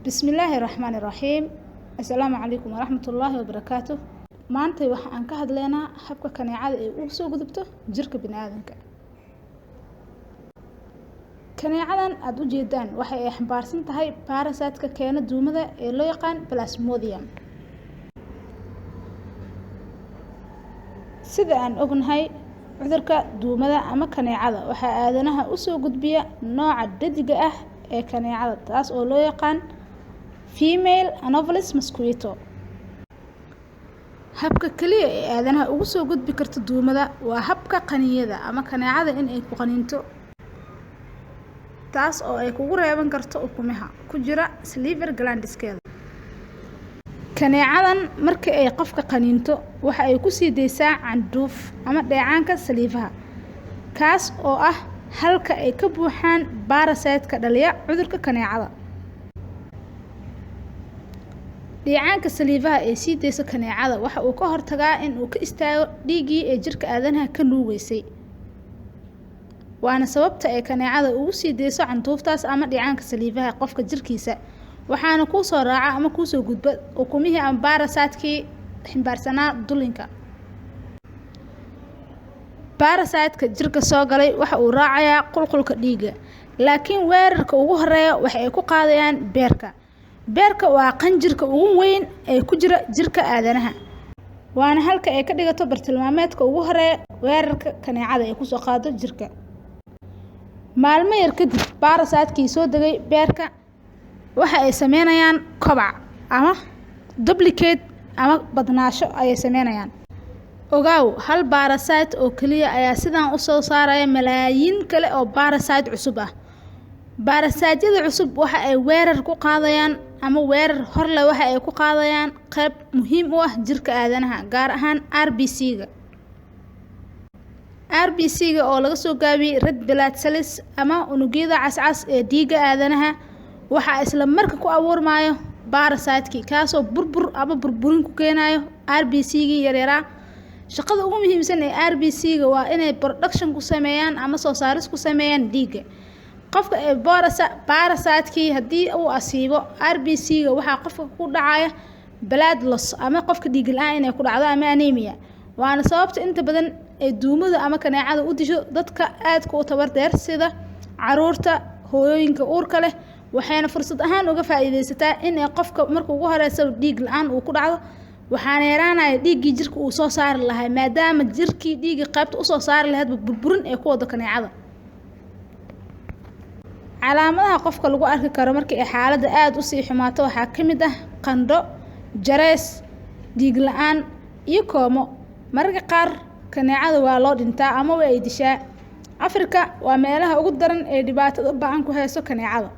بسم الله الرحمن الرحيم. السلام عليكم ورحمة الله وبركاته. maanta waxaan ka hadlaynaa habka kaneecada ay ugu soo gudubto jirka bini'aadamka. Kaneecadan aad u jeedaan waxay ay xambaarsan tahay parasite-ka keena duumada ee loo yaqaan Plasmodium. Sida aan ognahay, cudurka duumada ama kaneecada waxa aadanaha u soo gudbiya nooca dhadiga ah ee kaneecada, taas oo loo yaqaan female Anopheles mosquito. habka kaliya ee aadanaha ugu soo gudbi karto duumada waa habka qaniinada ama kaneecada in ay ku qaniinto, taas oo ay kugu reeban karto ukumaha ku jira salivary glands-keeda. kaneecadan markii ay qofka qaniinto waxa ay ku sii deysaa candhuuf ama dheecaanka saliifaha, kaas oo ah halka ay ka buuxaan parasite-ka dhaliya cudurka kaneecada. dheecaanka saliifaha ee sii deysa kaneecada waxa uu ka hortagaa in uu ka istaago dhiiggii ee jirka aadanaha ka nuugaysay, waana sababta ay kaneecada ugu sii deyso candhuuftaas ama dheecaanka saliifaha qofka jirkiisa, waxaana kuu soo raaca ama kuu soo gudba ukumihii ama parasite-kii ximbaarsanaa dulinka. parasite-ka jirka soo galay waxa uu raacayaa qulqulka dhiigga, laakiin weerarka ugu horeeya waxa ay ku qaadayaan beerka waa qanjirka ugu weyn ee ku jira jirka aadanaha, waana halka ay ka dhigato bartilmaameedka ugu horeeya weerarka kaneecada ee ku soo qaado jirka. maalmo yar kadib, parasite-kii soo degay beerka waxa ay sameynayaan kobac ama duplicate ama badnaasho ayay sameynayaan. ogaaw, hal parasite oo kaliya ayaa sidan u soo saaraya malaayiin kale oo parasite cusub ah. parasite-yada cusub waxa ay weerar ku qaadayaan ama weerar hor leh waxa ay ku qaadayaan qayb muhiim u ah jirka aadanaha, gaar ahaan RBC-ga. RBC-ga oo laga soo gaabiyey red blood cells ama unugyada cascas ee dhiigga aadanaha, waxa isla marka ku abuurmayo parasite-kii, kaasoo burburin ku keenayo RBC-gii yaryara. shaqada ugu muhiimsan ee RBC-ga waa inay production ku sameeyaan ama soo saaris ku sameeyaan dhiigga. qofka ee parasite-kii haddii uu asiibo RBC-ga waxaa qofka ku dhacaya blood loss ama qofka dhiig la'aan inay ku dhacdo ama anemia, waana sababta inta badan ee duumada ama kaneecada u disho dadka aadka u tabar dheer sida caruurta, hooyooyinka uurka leh, waxayna fursad ahaan uga faa'iideysataa in ay qofka marka ugu horeysa dhiig la'aan uu ku dhacdo, waxaana yaraanaya dhiiggii jirka uu soo saari lahaa, maadaama jirkii dhiigga qaybta u soo saari lahayd burburin ee ku wada kaneecada. calaamadaha qofka lagu arki karo markii ay xaaladda aad u sii xumaato waxaa ka mid ah qandho, jareys, dhiig la'aan iyo koomo. mararka qaar kaneecada waa loo dhintaa ama way dishaa. Afrika waa meelaha ugu daran ee dhibaatada ba'an ku hayso kaneecada.